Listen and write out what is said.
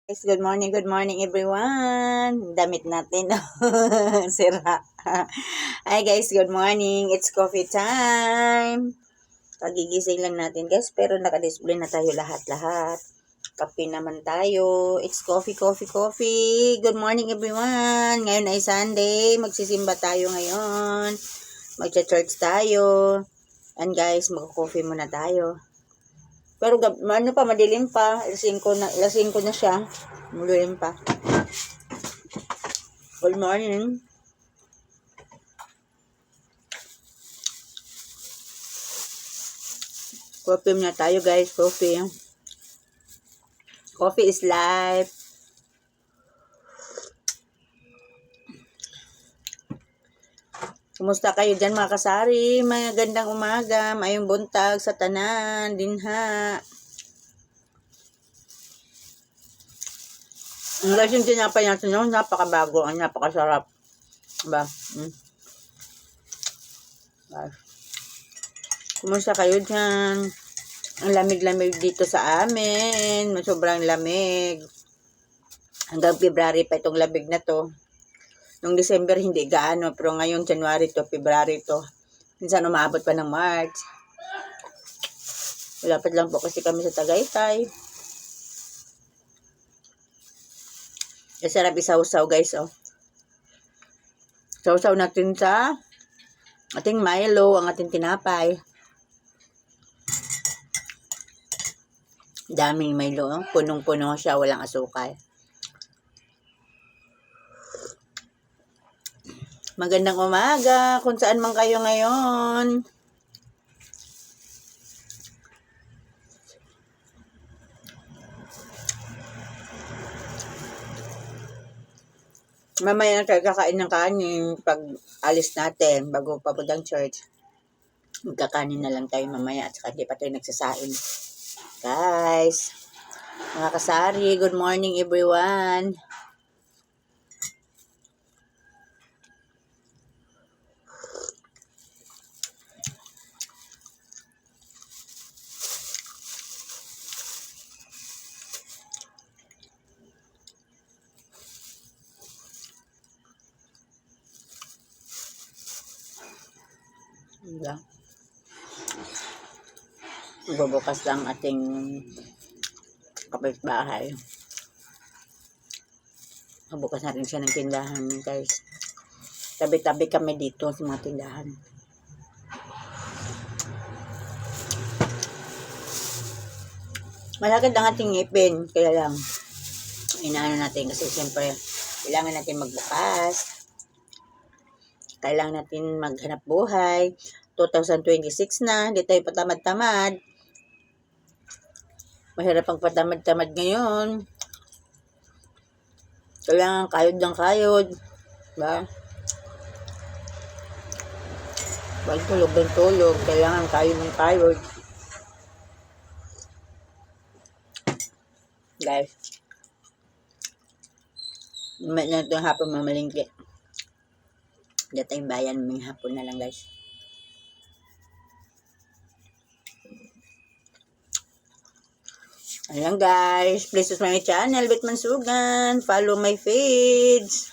Guys, good morning everyone. Damit natin. Sira. Hi guys, good morning. It's coffee time. Kagigising lang natin guys, pero naka-display na tayo lahat-lahat. Kape naman tayo. It's coffee, coffee, coffee. Good morning everyone. Ngayon ay Sunday. Magsisimba tayo ngayon. Magcha-church tayo. And guys, mag-coffee muna tayo. Pero ano pa, madilim pa. Lasing ko na siya. Madilim pa. Good morning. Coffee na tayo guys. Coffee. Coffee is life. Kumusta kayo dyan mga kasari? Magandang umaga. Mayong buntag sa tanan. Dinha. Ang guys yung tinapay natin yung napakabago. Ang napakasarap. Diba? Kumusta kayo dyan? Ang lamig-lamig dito sa amin. Sobrang lamig. Hanggang February pa itong lamig na to. Noong December hindi gaano. Pero ngayong January to, February to. Minsan umabot pa ng March. Malapit lang po kasi kami sa Tagaytay. Sarap isaw-saw guys, oh. Sausaw natin sa ating Milo, ang ating tinapay. Daming Milo, oh. Punong-puno siya, walang asukal. Magandang umaga, kung saan man kayo ngayon. Mamaya na tayo kakain ng kanin pag alis natin bago papuntang church. Magkakanin na lang tayo mamaya at saka di pa tayo nagsasain. Guys, mga kasari, good morning everyone. Diba? Bubukas lang ating kapitbahay. Bubukas natin siya ng tindahan, guys. Tabi-tabi kami dito sa mga tindahan. Malakad ang ating ngipin, kaya lang inaano natin kasi siyempre kailangan natin magbukas. Kailangan natin maghanap buhay. 2026 na, hindi tayo patamad-tamad. Mahirap ang patamad-tamad ngayon. Kailangan kayod ng kayod. Diba? Balik tulog ng tulog. Kailangan kayod ng kayod. Guys. May na itong hapon mamalingki. Hindi tayong bayan. May hapon na lang guys. Ayan guys. Please subscribe my channel. Bit Mansugan. Follow my feeds.